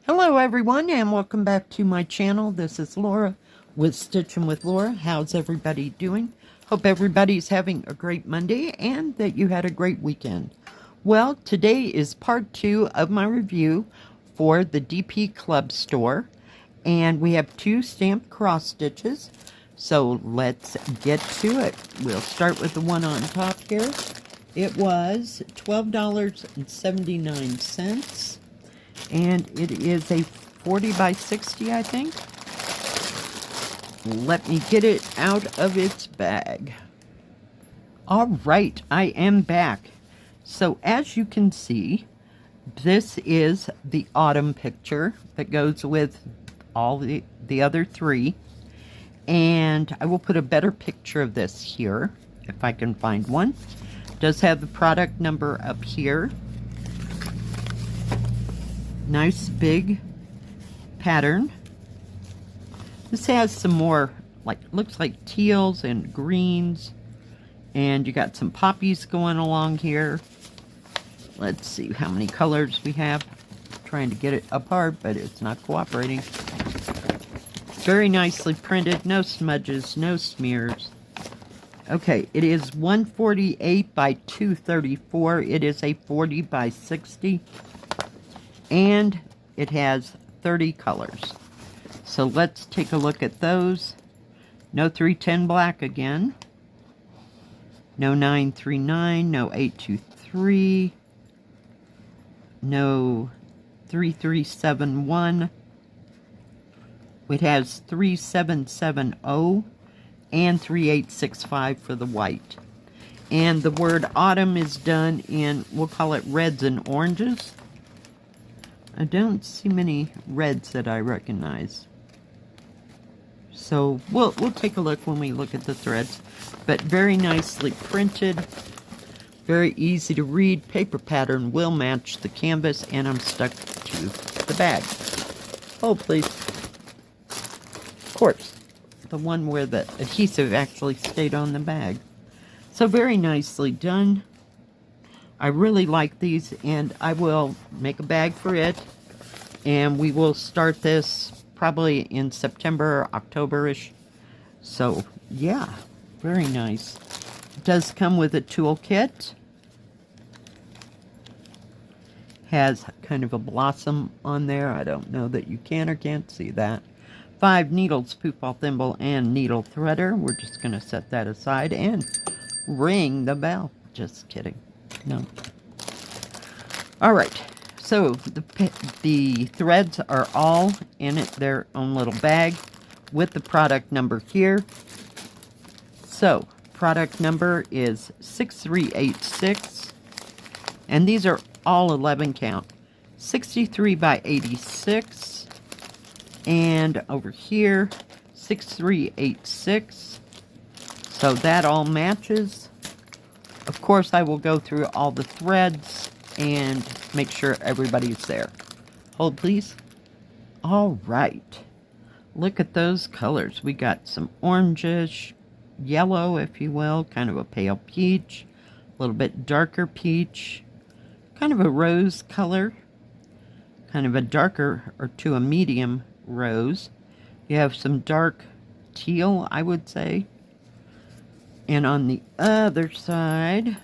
Hello everyone and welcome back to my channel. This is Laura with Stitching with Laura. How's everybody doing? Hope everybody's having a great Monday and that you had a great weekend. Well, today is part 2 of my review for the DPClubs store, and we have 2 stamped cross stitches. So let's get to it. We'll start with the one on top here. It was $12.79. And it is a 40 by 60, I think. Let me get it out of its bag. All right, I am back. So as you can see, this is the autumn picture that goes with all the other 3. And I will put a better picture of this here, if I can find one. It does have the product number up here. Nice big pattern. This has some more, looks like teals and greens, and you got some poppies going along here. Let's see how many colors we have. Trying to get it apart, but it's not cooperating. Very nicely printed, no smudges, no smears. Okay, it is 148 by 234. It is a 40 by 60. And it has 30 colors. So let's take a look at those. No 310 black again. No 939, no 823. No 3371. It has 3770 and 3865 for the white. And the word autumn is done in, we'll call it reds and oranges. I don't see many reds that I recognize. So we'll take a look when we look at the threads. But very nicely printed. Very easy to read. Paper pattern will match the canvas, and I'm stuck to the bag. Oh, please. Of course. The one where the adhesive actually stayed on the bag. So very nicely done. I really like these, and I will make a bag for it, and we will start this probably in September, October-ish. So, yeah, very nice. It does come with a toolkit. Has kind of a blossom on there. I don't know that you can or can't see that. 5 needles, poof-ball thimble, and needle threader. We're just going to set that aside and ring the bell. Just kidding. No. All right. So the threads are all in their own little bag with the product number here. So product number is 6386, and these are all 11 count. 63 by 86, and over here 6386. So that all matches. Of course, I will go through all the threads and make sure everybody's there. Hold, please. All right. Look at those colors. We got some orangish, yellow, if you will, kind of a pale peach, a little bit darker peach, kind of a rose color, kind of a darker or to a medium rose. You have some dark teal, I would say. And on the other side,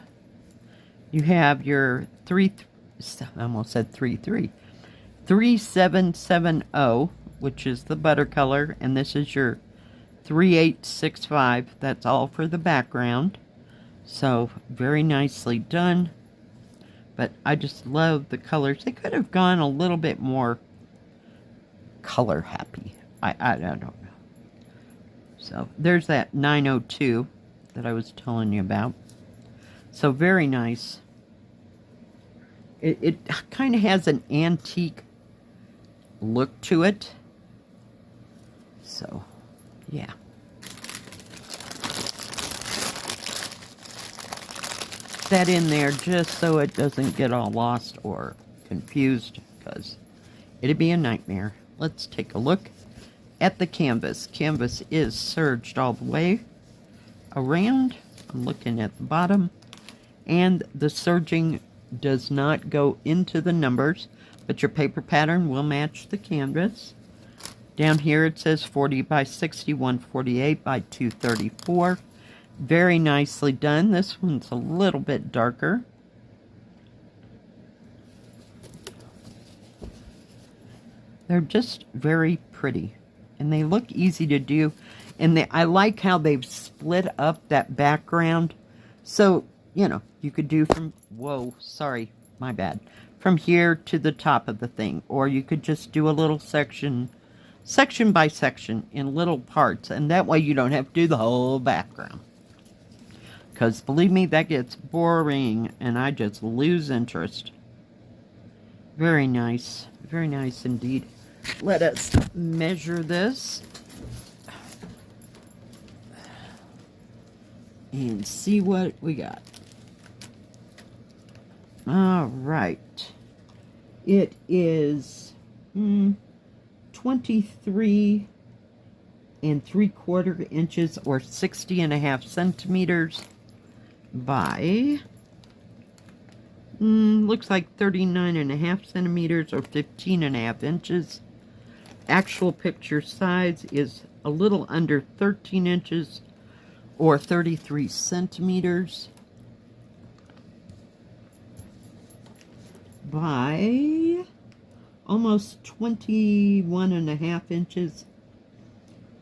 you have your 3770, which is the butter color, and this is your 3865. That's all for the background. So very nicely done. But I just love the colors. They could have gone a little bit more color happy. I don't know. So there's that 902 that I was telling you about. So very nice. It kind of has an antique look to it. So, yeah. That in there just so it doesn't get all lost or confused, because it'd be a nightmare. Let's take a look at the canvas. Canvas is serged all the way around. I'm looking at the bottom, and the serging does not go into the numbers, but your paper pattern will match the canvas. Down here it says 40 by 60, 148 by 234. Very nicely done. This one's a little bit darker. They're just very pretty, and they look easy to do. And I like how they've split up that background. So, you know, you could do from, whoa, sorry, my bad, from here to the top of the thing. Or you could just do a little section by section in little parts. And that way you don't have to do the whole background. Because believe me, that gets boring and I just lose interest. Very nice indeed. Let us measure this and see what we got. All right. It is 23 3/4 inches or 60.5 centimeters by looks like 39.5 centimeters or 15.5 inches. Actual picture size is a little under 13 inches or 33 centimeters by almost 21.5 inches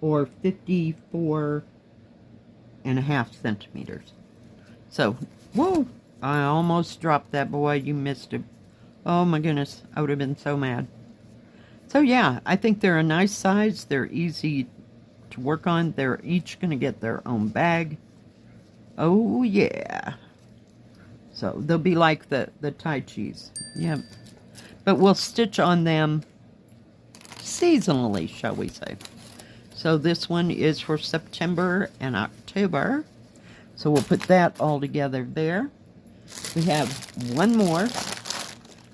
or 54.5 centimeters. So, whoa, I almost dropped that boy. You missed it. Oh my goodness, I would have been so mad. So yeah, I think they're a nice size. They're easy to work on. They're each going to get their own bag. Oh yeah. So they'll be like the Tai Chis. Yeah. But we'll stitch on them seasonally, shall we say. So this one is for September and October. So we'll put that all together there. We have one more.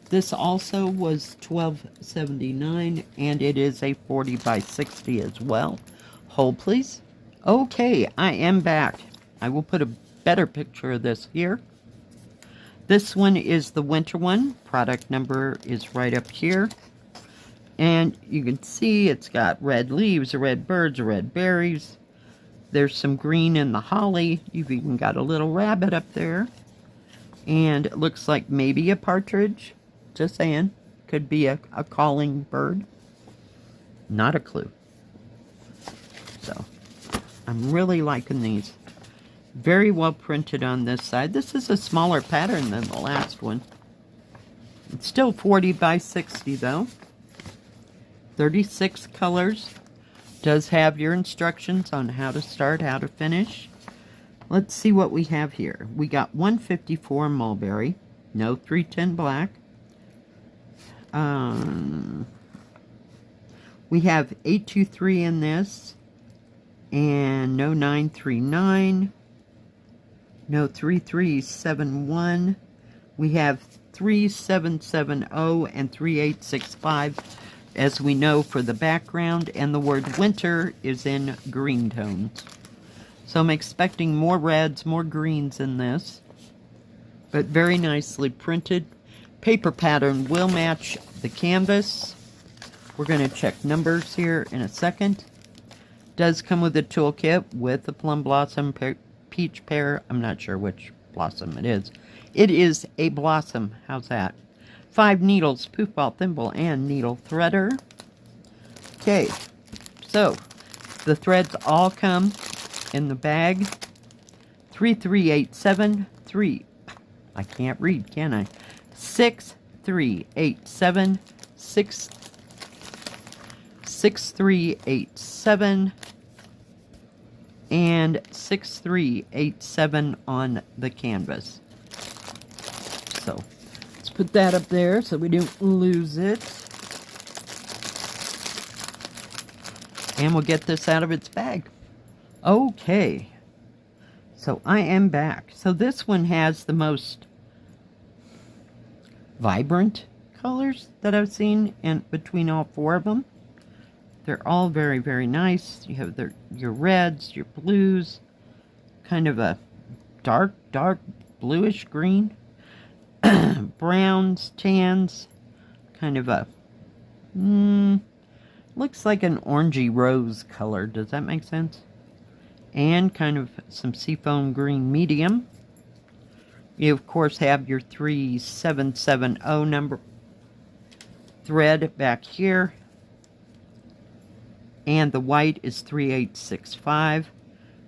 This also was $12.79, and it is a 40 by 60 as well. Hold, please. Okay, I am back. I will put a better picture of this here. This one is the winter one. Product number is right up here. And you can see it's got red leaves, red birds, red berries. There's some green in the holly. You've even got a little rabbit up there. And it looks like maybe a partridge. Just saying. Could be a calling bird. Not a clue. So, I'm really liking these. Very well printed on this side. This is a smaller pattern than the last one. It's still 40 by 60 though. 36 colors. Does have your instructions on how to start, how to finish. Let's see what we have here. We got 154 mulberry. No 310 black. We have 823 in this, and no 939, no 3371. We have 3770 and 3865, as we know, for the background, and the word winter is in green tones. So I'm expecting more reds, more greens in this, but very nicely printed. Paper pattern will match the canvas. We're going to check numbers here in a second. Does come with a toolkit with a plum blossom, peach pear. I'm not sure which blossom it is. It is a blossom. How's that? 5 needles, poof ball, thimble, and needle threader. Okay, so the threads all come in the bag. 33873. I can't read, can I? 6387 6387 and 6387 on the canvas. So let's put that up there so we don't lose it. And we'll get this out of its bag. Okay. So I am back. So this one has the most vibrant colors that I've seen, and between all 4 of them. They're all very, very nice. You have your reds, your blues, kind of a dark bluish green, browns, tans, kind of a, looks like an orangey rose color. Does that make sense? And kind of some seafoam green medium. You, of course, have your 3770 number thread back here. And the white is 3865.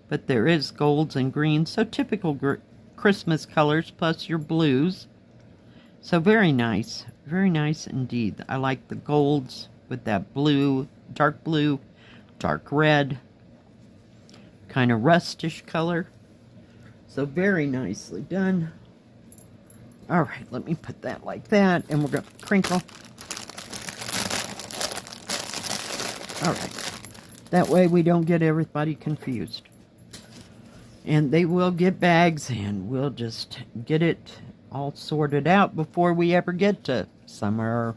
But there is golds and greens, so typical Christmas colors plus your blues. So very nice indeed. I like the golds with that blue, dark red, kind of rustish color. So very nicely done. All right, let me put that like that, and we're going to crinkle. All right, that way we don't get everybody confused. And they will get bags, and we'll just get it all sorted out before we ever get to summer,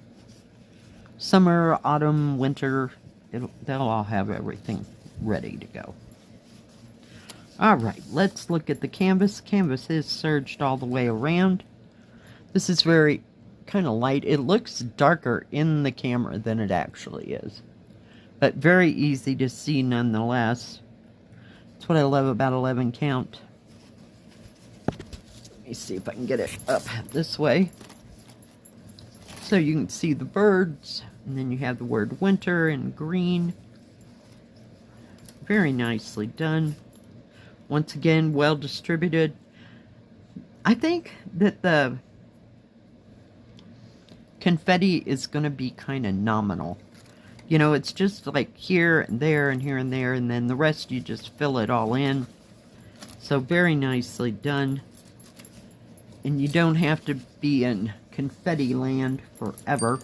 autumn, winter. They'll all have everything ready to go. All right, let's look at the canvas. Canvas is serged all the way around. This is very kind of light. It looks darker in the camera than it actually is, but very easy to see nonetheless. That's what I love about 11 count. Let me see if I can get it up this way. So you can see the birds, and then you have the word winter in green. Very nicely done. Once again, well distributed. I think that the confetti is going to be kind of nominal. You know, it's just like here and there and here and there, and then the rest you just fill it all in. So very nicely done. And you don't have to be in confetti land forever.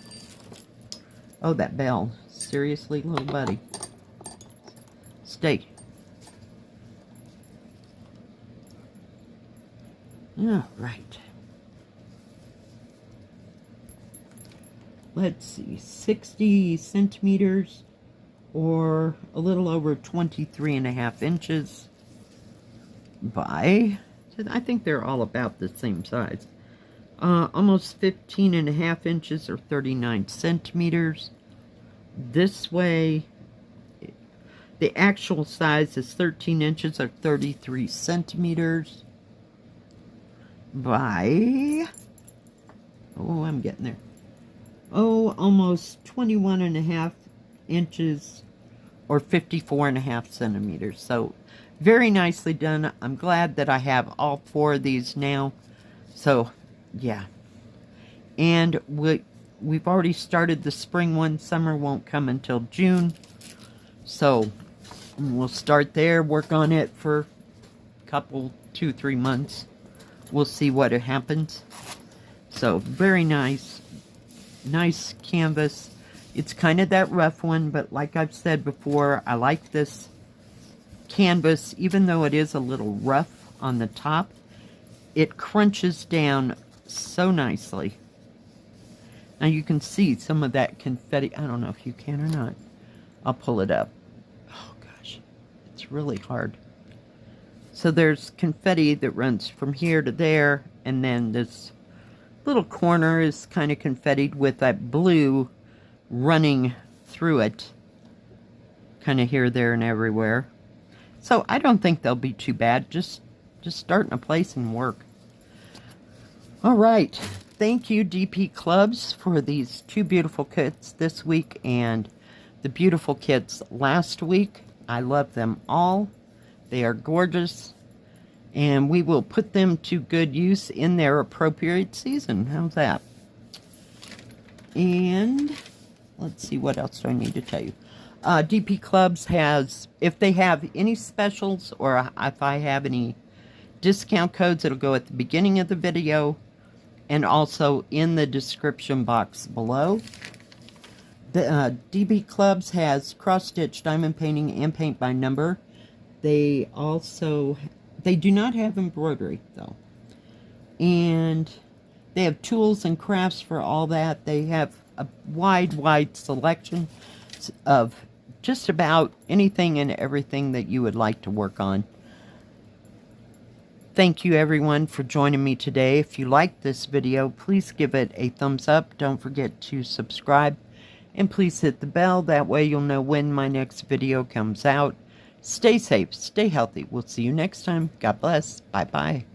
Oh, that bell. Seriously, little buddy. Stay. All right. Let's see, 60 centimeters or a little over 23.5 inches by, I think they're all about the same size, almost 15.5 inches or 39 centimeters. This way, the actual size is 13 inches or 33 centimeters by, oh, I'm getting there. Oh, almost 21.5 inches or 54.5 centimeters. So very nicely done. I'm glad that I have all 4 of these now. So yeah. And we've already started the spring one. Summer won't come until June. So we'll start there, work on it for a couple, 2-3 months. We'll see what happens. So very nice. Nice canvas. It's kind of that rough one, but like I've said before, I like this canvas, even though it is a little rough on the top. It crunches down so nicely. Now you can see some of that confetti. I don't know if you can or not. I'll pull it up. Oh gosh, it's really hard. So there's confetti that runs from here to there, and then this little corner is kind of confettied with that blue running through it, kind of here, there, and everywhere. So I don't think they'll be too bad. Just start in a place and work. All right, thank you DPClubs for these 2 beautiful kits this week and the beautiful kits last week. I love them all. They are gorgeous. And we will put them to good use in their appropriate season. How's that? And let's see, what else do I need to tell you? DPClubs has, if they have any specials or if I have any discount codes, it'll go at the beginning of the video and also in the description box below. The DPClubs has cross-stitch diamond painting and paint by number. They also... They do not have embroidery, though. And they have tools and crafts for all that. They have a wide selection of just about anything and everything that you would like to work on. Thank you everyone for joining me today. If you liked this video, please give it a thumbs up. Don't forget to subscribe. And please hit the bell. That way you'll know when my next video comes out. Stay safe. Stay healthy. We'll see you next time. God bless. Bye-bye.